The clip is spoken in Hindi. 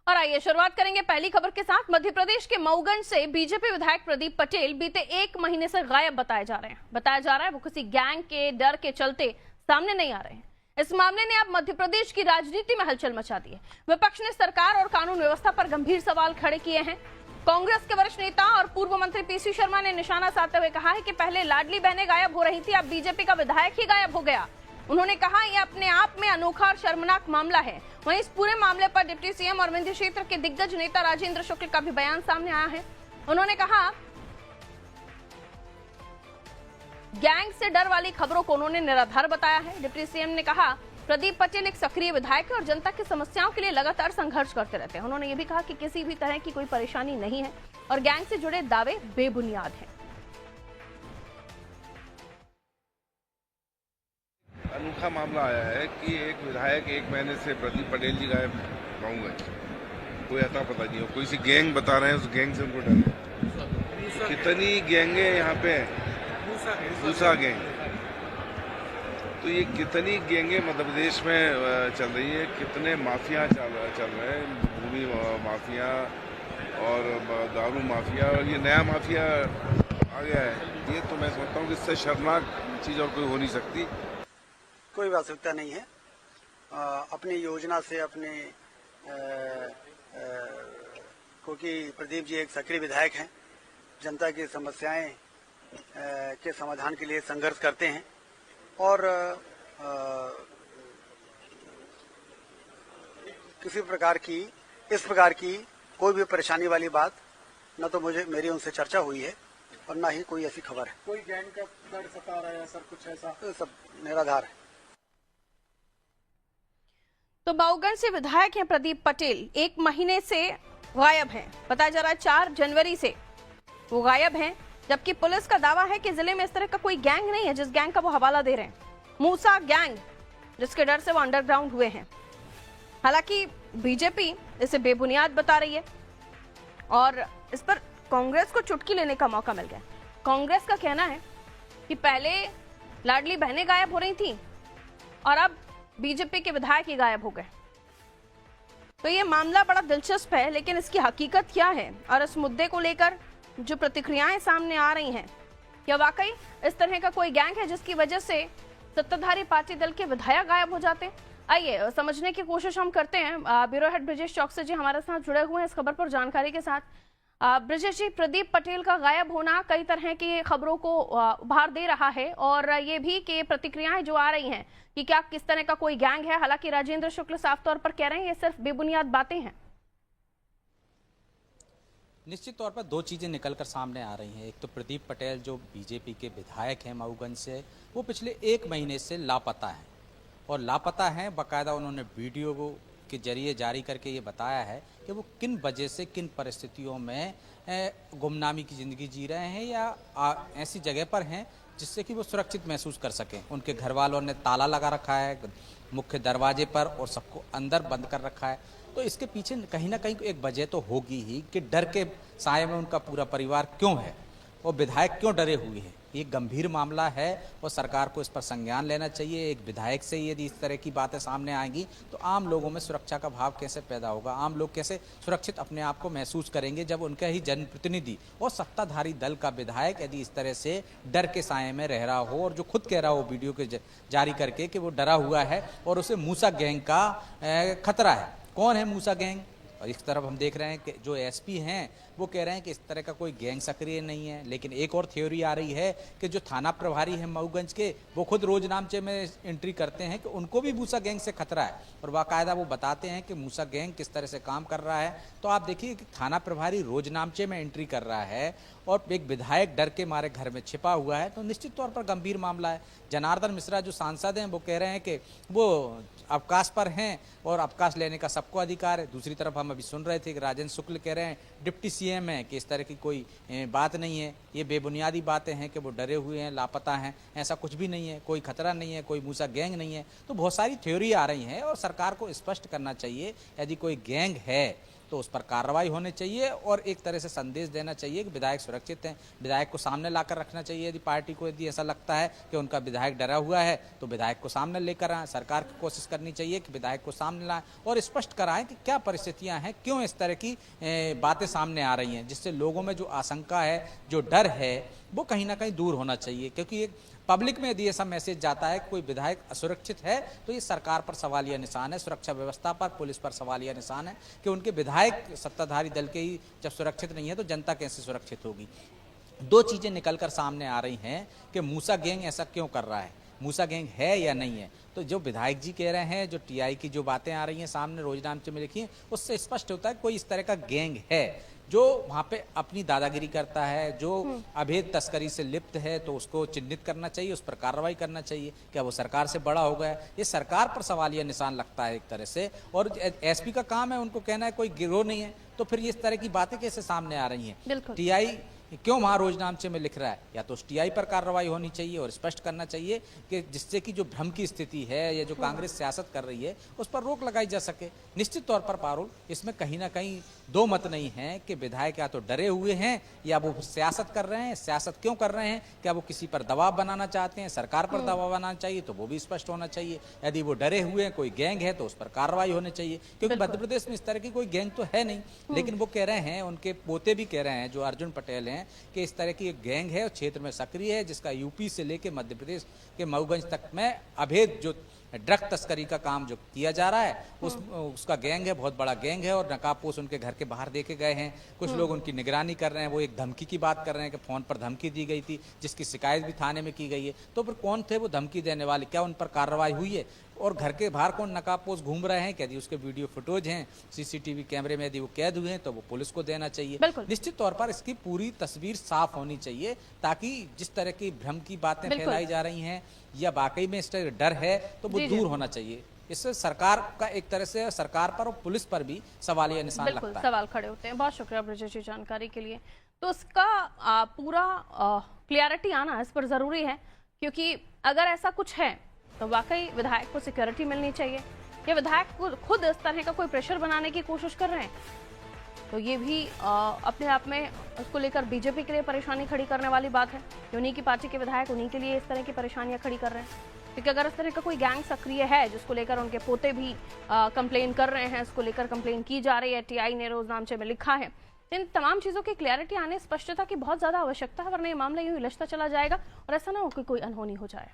और आइए शुरुआत करेंगे पहली खबर के साथ। मध्य प्रदेश के मऊगंज से बीजेपी विधायक प्रदीप पटेल बीते 1 महीने से गायब बताया जा रहा है वो किसी गैंग के डर के चलते सामने नहीं आ रहे हैं। इस मामले ने अब मध्य प्रदेश की राजनीति में हलचल मचा दी है। विपक्ष ने सरकार और कानून व्यवस्था पर गंभीर सवाल खड़े किए हैं। कांग्रेस के वरिष्ठ नेता और पूर्व मंत्री पीसी शर्मा ने निशाना साधते हुए कहा है कि पहले लाडली बहनें गायब हो रही थी, अब बीजेपी का विधायक ही गायब हो गया। उन्होंने कहा यह अपने आप में अनोखा और शर्मनाक मामला है। वहीं इस पूरे मामले पर डिप्टी सीएम और विंध्य क्षेत्र के दिग्गज नेता राजेंद्र शुक्ल का भी बयान सामने आया है। उन्होंने कहा गैंग से डर वाली खबरों को उन्होंने निराधार बताया है। डिप्टी सीएम ने कहा प्रदीप पटेल एक सक्रिय विधायक है और जनता की समस्याओं के लिए लगातार संघर्ष करते रहते हैं। उन्होंने ये भी कहा कि किसी भी तरह की कोई परेशानी नहीं है और गैंग से जुड़े दावे बेबुनियाद हैं। अनोखा मामला आया है कि एक विधायक 1 महीने से प्रदीप पटेल जी गायब पाऊंगा, कोई अता पता नहीं हो, कोई सी गैंग बता रहे हैं, उस गैंग से उनको डर है। कितनी गैंगे यहाँ पे, मूसा गैंग, तो ये कितनी गैंगे मध्य प्रदेश में चल रही है, कितने माफिया चल रहे हैं, भूमि माफिया और दारू माफिया, और ये नया माफिया आ गया है। ये तो मैं समझता हूँ कि इससे शर्मनाक चीज और कोई हो नहीं सकती। कोई आवश्यकता नहीं है। अपनी योजना से अपने क्योंकि प्रदीप जी एक सक्रिय विधायक हैं, जनता की समस्याएं के समाधान के लिए संघर्ष करते हैं और किसी प्रकार की इस प्रकार की कोई भी परेशानी वाली बात न तो मेरी उनसे चर्चा हुई है और न ही कोई ऐसी खबर है। कोई गैंग का डर सता रहा है सर, कुछ ऐसा? तो सब निराधार है। तो मऊगंज से विधायक हैं प्रदीप पटेल, 1 महीने से गायब हैं। बताया जा रहा है 4 जनवरी से वो गायब हैं, जबकि पुलिस का दावा है कि जिले में इस तरह का कोई गैंग नहीं है जिस गैंग का वो हवाला दे रहे हैं, मूसा गैंग, जिसके डर से वो अंडरग्राउंड हुए हैं। हालांकि बीजेपी इसे बेबुनियाद बता रही है और इस पर कांग्रेस को चुटकी लेने का मौका मिल गया। कांग्रेस का कहना है कि पहले लाडली बहनें गायब हो रही थी और अब बीजेपी के विधायक ही गायब हो गए। तो ये मामला बड़ा दिलचस्प है, लेकिन इसकी हकीकत क्या है और इस मुद्दे को लेकर जो प्रतिक्रियाएं सामने आ रही हैं, क्या वाकई इस तरह का कोई गैंग है जिसकी वजह से सत्ताधारी पार्टी दल के विधायक गायब हो जाते हैं? आइए समझने की कोशिश हम करते हैं। ब्यूरो हेड ब्रजेश चौकसी जी हमारे साथ जुड़े हुए हैं इस खबर पर जानकारी के साथ। ब्रजेश जी, प्रदीप पटेल का गायब होना कई तरह की खबरों को उभार दे रहा है और ये भी कि प्रतिक्रियाएं जो आ रही हैं कि क्या किस तरह का कोई गैंग है। हालांकि राजेंद्र शुक्ल साफ तौर पर कह रहे हैं ये सिर्फ बेबुनियाद बातें हैं। निश्चित तौर पर 2 चीज़ें निकलकर सामने आ रही हैं। एक तो प्रदीप पटेल जो बीजेपी के विधायक हैं मऊगंज से, वो पिछले 1 महीने से लापता हैं और लापता हैं बाकायदा उन्होंने वीडियो के जरिए जारी करके ये बताया है कि वो किन वजह से, किन परिस्थितियों में गुमनामी की ज़िंदगी जी रहे हैं या ऐसी जगह पर हैं जिससे कि वो सुरक्षित महसूस कर सकें। उनके घर वालों ने ताला लगा रखा है मुख्य दरवाजे पर और सबको अंदर बंद कर रखा है। तो इसके पीछे कहीं ना कहीं एक वजह तो होगी ही कि डर के साए में उनका पूरा परिवार क्यों है और विधायक क्यों डरे हुए हैं। ये गंभीर मामला है और सरकार को इस पर संज्ञान लेना चाहिए। एक विधायक से यदि इस तरह की बातें सामने आएंगी तो आम लोगों में सुरक्षा का भाव कैसे पैदा होगा, आम लोग कैसे सुरक्षित अपने आप को महसूस करेंगे जब उनका ही जनप्रतिनिधि और सत्ताधारी दल का विधायक यदि इस तरह से डर के साए में रह रहा हो और जो खुद कह रहा हो वीडियो के जारी करके कि वो डरा हुआ है और उसे मूसा गैंग का खतरा है। कौन है मूसा गैंग? और इस तरफ हम देख रहे हैं कि जो एसपी हैं वो कह रहे हैं कि इस तरह का कोई गैंग सक्रिय नहीं है। लेकिन एक और थ्योरी आ रही है कि जो थाना प्रभारी हैं मऊगंज के, वो खुद रोजनामचे में एंट्री करते हैं कि उनको भी मूसा गैंग से खतरा है और बाकायदा वो बताते हैं कि मूसा गैंग किस तरह से काम कर रहा है। तो आप देखिए कि थाना प्रभारी रोजनामचे में एंट्री कर रहा है और एक विधायक डर के मारे घर में छिपा हुआ है, तो निश्चित तौर पर गंभीर मामला है। जनार्दन मिश्रा जो सांसद हैं वो कह रहे हैं कि वो अवकाश पर हैं और अवकाश लेने का सबको अधिकार है। दूसरी तरफ हम अभी सुन रहे थे कि राजेंद्र शुक्ल कह रहे हैं डिप्टी सीएम है कि इस तरह की कोई बात नहीं है, ये बेबुनियादी बातें हैं कि वो डरे हुए हैं, लापता हैं, ऐसा कुछ भी नहीं है, कोई खतरा नहीं है, कोई मूसा गैंग नहीं है। तो बहुत सारी थ्योरी आ रही हैं और सरकार को स्पष्ट करना चाहिए यदि कोई गैंग है तो उस पर कार्रवाई होनी चाहिए और एक तरह से संदेश देना चाहिए कि विधायक सुरक्षित हैं। विधायक को सामने लाकर रखना चाहिए। यदि पार्टी को यदि ऐसा लगता है कि उनका विधायक डरा हुआ है तो विधायक को सामने लेकर आए। सरकार की कोशिश करनी चाहिए कि विधायक को सामने लाएं और स्पष्ट कराएं कि क्या परिस्थितियां हैं, क्यों इस तरह की बातें सामने आ रही हैं, जिससे लोगों में जो आशंका है, जो डर है, वो कहीं ना कहीं दूर होना चाहिए। क्योंकि एक पब्लिक में यदि ऐसा मैसेज जाता है कि कोई विधायक असुरक्षित है तो ये सरकार पर सवालिया निशान है, सुरक्षा व्यवस्था पर, पुलिस पर सवालिया निशान है कि उनके विधायक सत्ताधारी दल के ही जब सुरक्षित नहीं है तो जनता कैसे सुरक्षित होगी। दो चीजें निकलकर सामने आ रही हैं कि मूसा गैंग ऐसा क्यों कर रहा है, मूसा गैंग है या नहीं है। तो जो विधायक जी कह रहे हैं, जो टीआई की जो बातें आ रही हैं सामने रोजनामचे में लिखी हैं, उससे स्पष्ट होता है कोई इस तरह का गैंग है जो वहाँ पे अपनी दादागिरी करता है, जो अवैध तस्करी से लिप्त है, तो उसको चिन्हित करना चाहिए, उस पर कार्रवाई करना चाहिए। क्या वो सरकार से बड़ा हो गया है? ये सरकार पर सवालिया निशान लगता है एक तरह से। और एसपी का काम है उनको कहना है कोई गिरोह नहीं है, तो फिर इस तरह की बातें कैसे सामने आ रही हैं? टीआई क्यों वहां रोजनामचे में लिख रहा है? या तो उस टीआई पर कार्रवाई होनी चाहिए और स्पष्ट करना चाहिए कि जिससे कि जो भ्रम की स्थिति है या जो कांग्रेस सियासत कर रही है उस पर रोक लगाई जा सके। निश्चित तौर पर पारुल, इसमें कहीं ना कहीं दो मत नहीं है कि विधायक या तो डरे हुए हैं या वो सियासत कर रहे हैं। सियासत क्यों कर रहे हैं? क्या वो किसी पर दबाव बनाना चाहते हैं? सरकार पर दबाव बनाना चाहिए तो वो भी स्पष्ट होना चाहिए। यदि वो डरे हुए हैं, कोई गैंग है, तो उस पर कार्रवाई होनी चाहिए। क्योंकि मध्य प्रदेश में इस तरह की कोई गैंग तो है नहीं, लेकिन वो कह रहे हैं, उनके पोते भी कह रहे हैं जो अर्जुन पटेल हैं, कि इस तरह की एक गैंग है और क्षेत्र में सक्रिय है, जिसका यूपी से लेकर मध्य प्रदेश के मऊगंज तक में अवैध जो ड्रग तस्करी का काम जो किया जा रहा है उसका गैंग है, बहुत बड़ा गैंग है। और नकाबपोश उनके घर के बाहर देखे गए हैं, कुछ लोग उनकी निगरानी कर रहे हैं। वो एक धमकी की बात कर रहे हैं कि फोन पर धमकी दी गई थी, जिसकी शिकायत भी थाने में की गई है। तो फिर कौन थे वो धमकी देने वाले? क्या उन पर कार्रवाई हुई है? और घर के बाहर कौन नकाबपोश घूम रहे हैं? यदि उसके वीडियो फुटेज हैं, सीसीटीवी कैमरे में यदि वो कैद हुए हैं, तो वो पुलिस को देना चाहिए। निश्चित तौर पर इसकी पूरी तस्वीर साफ होनी चाहिए, ताकि जिस तरह की भ्रम की बातें फैलाई जा रही हैं या वाकई में इस तरह डर है तो वो दूर होना चाहिए। इससे सरकार का एक तरह से सरकार पर और पुलिस पर भी सवालिया निशान लगता है। सवाल खड़े होते हैं। बहुत शुक्रिया ब्रजेश जी जानकारी के लिए। तो इसका पूरा क्लियरिटी आना इस पर जरूरी है, क्योंकि अगर ऐसा कुछ है तो वाकई विधायक को सिक्योरिटी मिलनी चाहिए। या विधायक खुद इस तरह का कोई प्रेशर बनाने की कोशिश कर रहे हैं तो ये भी अपने आप में उसको लेकर बीजेपी के लिए परेशानी खड़ी करने वाली बात है कि उन्हीं की पार्टी के विधायक उन्हीं के लिए इस तरह की परेशानियां खड़ी कर रहे हैं। क्योंकि अगर इस तरह का कोई गैंग सक्रिय है जिसको लेकर उनके पोते भी कंप्लेन कर रहे हैं, इसको लेकर कंप्लेन की जा रही है, टीआई ने रोजनामचे में लिखा है, इन तमाम चीजों की क्लैरिटी आने, स्पष्टता की बहुत ज्यादा आवश्यकता है, वरना ये मामला यूं उलझता चला जाएगा और ऐसा ना हो कि कोई अनहोनी हो जाए।